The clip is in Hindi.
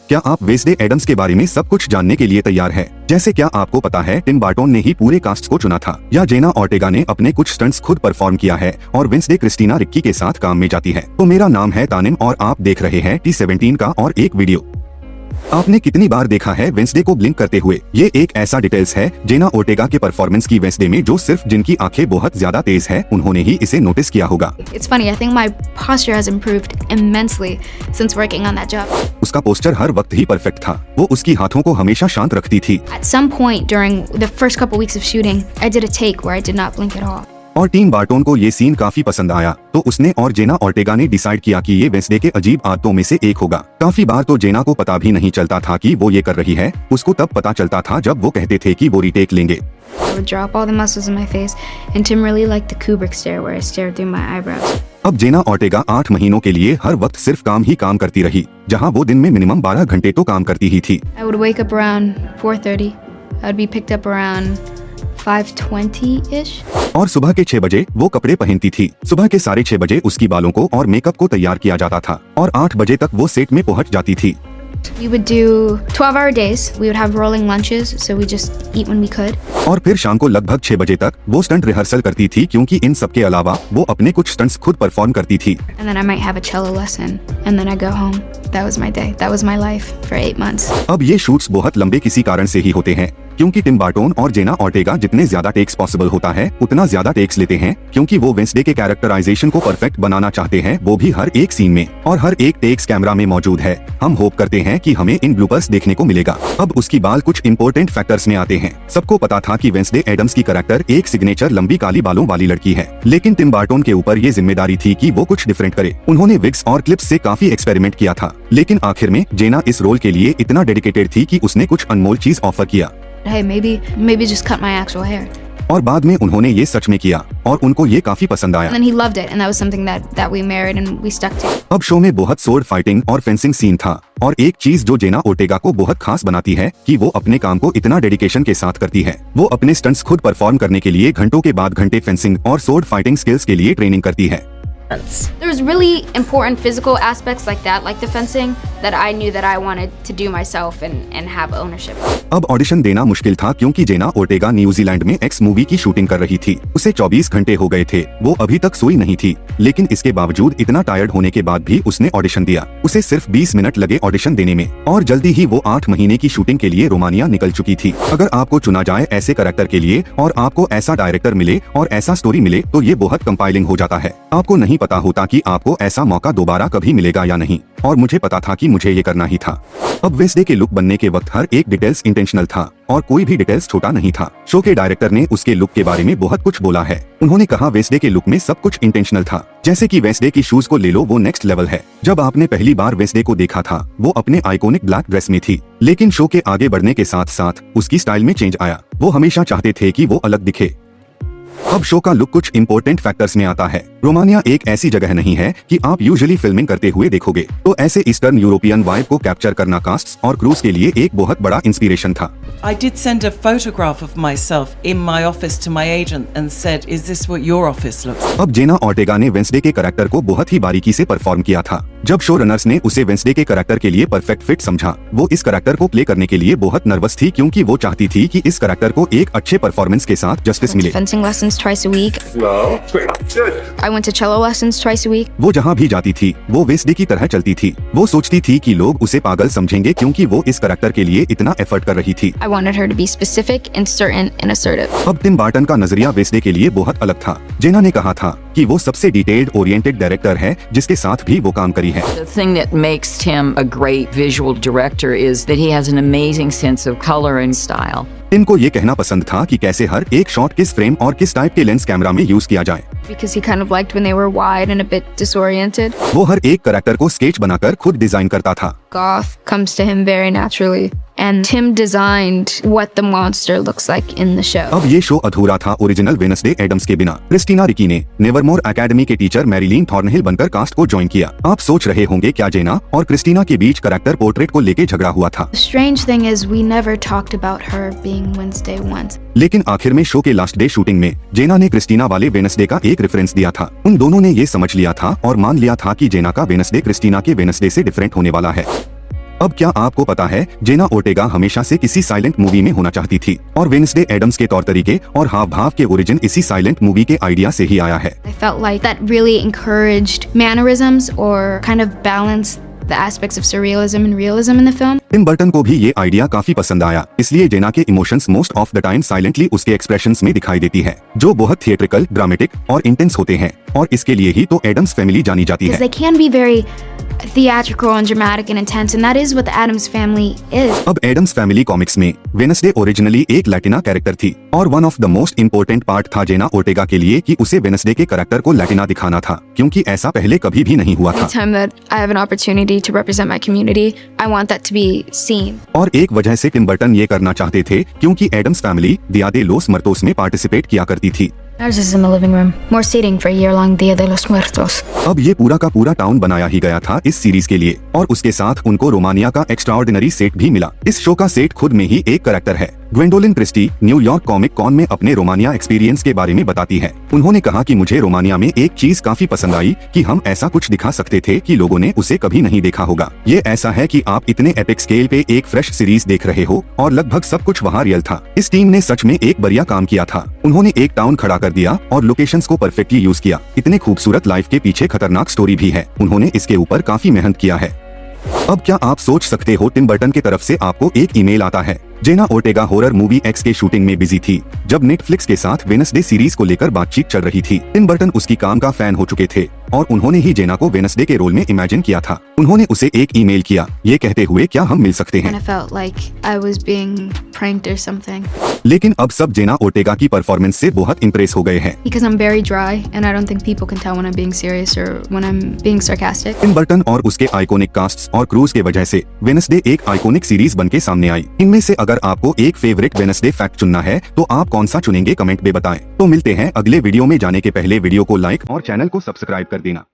क्या आप वेडनेसडे एडम्स के बारे में सब कुछ जानने के लिए तैयार है? जैसे क्या आपको पता है टिम बर्टन ने ही पूरे कास्ट को चुना था, या जेना ऑर्टेगा ने अपने कुछ स्टंट्स खुद परफॉर्म किया है और वेडनेसडे क्रिस्टीना रिक्की के साथ काम में जाती है? तो मेरा नाम है तानिम और आप देख रहे हैं T17 का और एक वीडियो। आपने कितनी बार देखा है वेडनेसडे को ब्लिंक करते हुए? ये एक ऐसा डिटेल्स है जेना ऑर्टेगा के परफॉर्मेंस की वेडनेसडे में जो सिर्फ जिनकी आंखें बहुत ज्यादा तेज है उन्होंने ही इसे नोटिस किया होगा। It's funny, I think my posture has improved immensely since working on that job. उसका पोस्चर हर वक्त ही परफेक्ट था। वो उसकी हाथों को हमेशा शांत रखती थी। At some point during the first couple weeks of shooting, I did a take where I did not blink at all. और टीम बर्टन को ये सीन काफी पसंद आया, तो उसने और जेना ऑर्टेगा ने डिसाइड किया कि ये वेडनेसडे के अजीब आदतों में से एक होगा। काफी बार तो जेना को पता भी नहीं चलता था कि वो ये कर रही है, उसको तब पता चलता था जब वो कहते थे कि वो रीटेक लेंगे। I would drop all the muscles in my face, and Tim really liked the Kubrick stare where I stared through my eyebrows. अब जेना ऑर्टेगा 8 महीनों के लिए हर वक्त सिर्फ काम ही काम करती रही, जहाँ वो दिन में मिनिमम 12 घंटे तो काम करती ही थी। I would wake up around 4:30. I would be picked up around 5:20-ish. और सुबह के 6 बजे वो कपड़े पहनती थी। सुबह के 6:30 बजे उसकी बालों को और मेकअप को तैयार किया जाता था और 8 बजे तक वो सेट में पहुंच जाती थी। We would do 12-hour days. We would have rolling lunches, so we just eat when we could. और फिर शाम को लगभग 6 बजे तक वो स्टंट रिहर्सल करती थी, क्योंकि इन सब के अलावा वो अपने कुछ स्टंट्स खुद परफॉर्म करती थी। And then I might have a cello lesson, and then I go home. That was my day. That was my life for 8 months. अब ये शूट्स बहुत लंबे किसी कारण से ही होते हैं, क्योंकि टिम बर्टन और जेना ऑर्टेगा जितने ज्यादा टेक्स पॉसिबल होता है उतना ज्यादा टेक्स लेते हैं, क्योंकि वो वेडनेसडे के कैरेक्टराइजेशन को परफेक्ट बनाना चाहते हैं, वो भी हर एक सीन में, और हर एक टेक्स कैमरा में मौजूद है। हम होप करते हैं कि हमें इन ब्लूपर्स देखने को मिलेगा। अब उसकी बाल कुछ इंपॉर्टेंट फैक्टर्स में आते हैं। सबको पता था कि वेडनेसडे एडम्स की कैरेक्टर एक सिग्नेचर लंबी काली बालों वाली लड़की है, लेकिन टिम बर्टन के ऊपर ये जिम्मेदारी थी कि वो कुछ डिफरेंट करे। उन्होंने विग्स और क्लिप्स से काफी एक्सपेरिमेंट किया था, लेकिन आखिर में जेना इस रोल के लिए इतना डेडिकेटेड थी कि उसने कुछ अनमोल चीज ऑफर किया। Hey, maybe just cut my actual hair. और बाद में उन्होंने ये सच में किया और उनको ये काफी पसंद आया। And then he loved it, and that was something that we married and we stuck to. अब शो में बहुत स्वॉर्ड फाइटिंग और फेंसिंग सीन था, और एक चीज जो जेना ऑर्टेगा को बहुत खास बनाती है कि वो अपने काम को इतना डेडिकेशन के साथ करती है। वो अपने स्टंट्स खुद परफॉर्म करने के लिए घंटों के बाद घंटे फेंसिंग और स्वॉर्ड फाइटिंग स्किल्स के लिए ट्रेनिंग करती है। There's really important physical aspects like that, like the fencing, that I knew that I wanted to do myself and have ownership. अब ऑडिशन देना मुश्किल था, क्योंकि जेना ऑर्टेगा न्यूजीलैंड में एक्स मूवी की शूटिंग कर रही थी। उसे 24 घंटे हो गए थे, वो अभी तक सोई नहीं थी, लेकिन इसके बावजूद इतना टायर्ड होने के बाद भी उसने ऑडिशन दिया। उसे सिर्फ 20 मिनट लगे ऑडिशन देने में, और जल्दी ही वो 8 महीने की शूटिंग के लिए रोमानिया निकल चुकी थी। अगर आपको चुना जाए ऐसे कैरेक्टर के लिए और आपको ऐसा डायरेक्टर मिले और ऐसा स्टोरी मिले, तो ये बहुत कंपाइलिंग हो जाता है। आपको नहीं पता होता कि आपको ऐसा मौका दोबारा कभी मिलेगा या नहीं, और मुझे पता था कि मुझे ये करना ही था। अब वेडनेसडे के लुक बनने के वक्त हर एक डिटेल्स इंटेंशनल था, और कोई भी डिटेल्स छोटा नहीं था। शो के डायरेक्टर ने उसके लुक के बारे में बहुत कुछ बोला है। उन्होंने कहा वेडनेसडे के लुक में सब कुछ इंटेंशनल था। जैसे कि वेडनेसडे की शूज को ले लो, वो नेक्स्ट लेवल है। जब आपने पहली बार वेडनेसडे को देखा था, वो अपने आइकॉनिक ब्लैक ड्रेस में थी, लेकिन शो के आगे बढ़ने के साथ साथ उसकी स्टाइल में चेंज आया। वो हमेशा चाहते थे कि वो अलग दिखे। अब शो का लुक कुछ इंपॉर्टेंट फैक्टर्स में आता है। रोमानिया एक ऐसी जगह नहीं है कि आप यूजुअली फिल्मिंग करते हुए देखोगे, तो ऐसे ईस्टर्न यूरोपियन वाइब को कैप्चर करना कास्ट्स और क्रूज के लिए एक बहुत बड़ा इंस्पिरेशन था। I did send a photograph of myself in my office to my agent and said, "Is this what your office looks like?" अब जेना ऑर्टेगा ने वेडनेसडे के कैरेक्टर को बहुत ही बारीकी से परफॉर्म किया था। जब शो रनर्स ने उसे वेडनेसडे के कैरेक्टर के लिए परफेक्ट फिट समझा, वो इस कैरेक्टर को प्ले करने के लिए बहुत नर्वस थी, क्योंकि वो चाहती थी कि इस कैरेक्टर को एक अच्छे परफॉर्मेंस के साथ जस्टिस मिले। Fencing lessons twice a week. I went to cello lessons twice a week. वो जहाँ भी जाती थी, वो वेडनेसडे की तरह चलती थी। वो सोचती थी कि लोग उसे पागल समझेंगे, क्योंकि वो इस कैरेक्टर के लिए इतना एफर्ट कर रही थी। I wanted her to be specific and certain and assertive. अब टिम बर्टन का नजरिया वेडनेसडे के लिए बहुत अलग था। जेना ने कहा था कि वो सबसे डिटेल्ड ओरिएंटेड डायरेक्टर है जिसके साथ भी वो काम करी है। The thing that makes Tim a great visual director is that he has an amazing sense of color and style. Tim को ये कहना पसंद था कि कैसे हर एक शॉट किस फ्रेम और किस टाइप के लेंस कैमरा में यूज किया जाए। Because he kind of liked when they were wide and a bit disoriented. वो हर एक कैरेक्टर को स्केच बनाकर खुद डिजाइन करता था। Goth comes to him very naturally, and Tim designed what the monster looks like in the show. अब ये शो अधूरा था ओरिजिनल वेडनेसडे एडम्स के बिना। क्रिस्टीना रिकी ने नेवरमोर एकेडमी के टीचर मैरिलीन थॉर्नहिल बनकर कास्ट को ज्वाइन किया। आप सोच रहे होंगे क्या जेना और क्रिस्टीना के बीच कैरेक्टर पोर्ट्रेट को लेके झगड़ा हुआ था। The strange thing is we never talked about her being Wednesday once. लेकिन आखिर में शो के लास्ट डे शूटिंग में जेना ने क्रिस्टीना वाले वेडनेसडे का एक रेफरेंस दिया था। उन दोनों ने ये समझ लिया था और मान लिया था कि जेना का वेडनेसडे क्रिस्टीना के वेडनेसडे से डिफरेंट होने वाला है। अब क्या आपको पता है, जेना ओर्टेगा हमेशा से किसी साइलेंट मूवी में होना चाहती थी और वेडनेसडे एडम्स के तौर तरीके और हाव भाव के ओरिजिन इसी साइलेंट मूवी के आइडिया से ही आया है। I felt like that really encouraged mannerisms or kind of balanced the aspects of surrealism and realism in the film. Tim Burton को भी ये आइडिया काफी पसंद आया, इसलिए जेना के emotions most of the time silently उसके एक्सप्रेशंस में दिखाई देती है, जो बहुत थिएट्रिकल, ड्रामेटिक और इंटेंस होते हैं, और इसके लिए ही तो एडम्स फैमिली जानी जाती Because है। they can be very theatrical and dramatic and intense, and that is what the Addams family is. अब एडम्स फैमिली कॉमिक्स में वेडनेसडे ओरिजिनली एक लैटिना कैरेक्टर थी, और one of the most important part था जेना ओर्टेगा के लिए कि उसे वेडनेसडे के कैरेक्टर को लैटिना दिखाना था, क्योंकि ऐसा पहले कभी भी नहीं हुआ था। Anytime that I have an opportunity to represent my community, I want that to be seen. और एक वजह से टिम बर्टन ये करना चाहते थे क्योंकि एडम्स फैमिली दिया दे लोस मर्तोस में पार्टिसिपेट किया करती थी। Ours is in the living room. More seating for a year-long Dia de los Muertos. अब ये पूरा का पूरा टाउन बनाया ही गया था इस सीरीज के लिए, और उसके साथ उनको रोमानिया का एक्स्ट्राऑर्डिनरी सेट भी मिला। इस शो का सेट खुद में ही एक कैरेक्टर है। Gwendoline Christie New York comic con में अपने रोमानिया एक्सपीरियंस के बारे में बताती है। उन्होंने कहा कि मुझे रोमानिया में एक चीज काफी पसंद आई कि हम ऐसा कुछ दिखा सकते थे कि लोगों ने उसे कभी नहीं देखा होगा। ये ऐसा है कि आप इतने एपिक स्केल पे एक फ्रेश सीरीज देख रहे हो, और लगभग सब कुछ वहाँ रियल था। इस टीम ने सच में एक बढ़िया काम किया था। उन्होंने एक टाउन खड़ा कर दिया और लोकेशंस को परफेक्टली यूज किया। इतने खूबसूरत लाइफ के पीछे खतरनाक स्टोरी भी है। उन्होंने इसके ऊपर काफी मेहनत किया है। अब क्या आप सोच सकते हो, टिम बर्टन की तरफ से आपको एक ईमेल आता है। Jenna Ortega horror movie x के शूटिंग में बिजी थी जब नेटफ्लिक्स के साथ वेडनेसडे सीरीज को लेकर बातचीत चल रही थी। टिम बर्टन उसकी काम का फैन हो चुके थे और उन्होंने ही जेना को वेडनेसडे के रोल में इमेजिन किया था। उन्होंने उसे एक ईमेल किया ये कहते हुए, क्या हम मिल सकते हैं। And I felt like I was being pranked or something. लेकिन अब सब जेना ओर्टेगा की परफॉर्मेंस से बहुत इम्प्रेस हो गए हैं। Because I'm very dry and I don't think people can tell when I'm being serious or when I'm being sarcastic. Tim Burton और उसके आइकॉनिक कास्ट्स और क्रूज के वजह से वेडनेसडे एक आइकॉनिक सीरीज बन के सामने आई। इनमें से अगर आपको एक फेवरेट वेडनेसडे फैक्ट चुनना है तो आप कौन सा चुनेंगे, कमेंट में बताएं। तो मिलते हैं अगले वीडियो में। जाने के पहले वीडियो को लाइक और चैनल को सब्सक्राइब कर देना।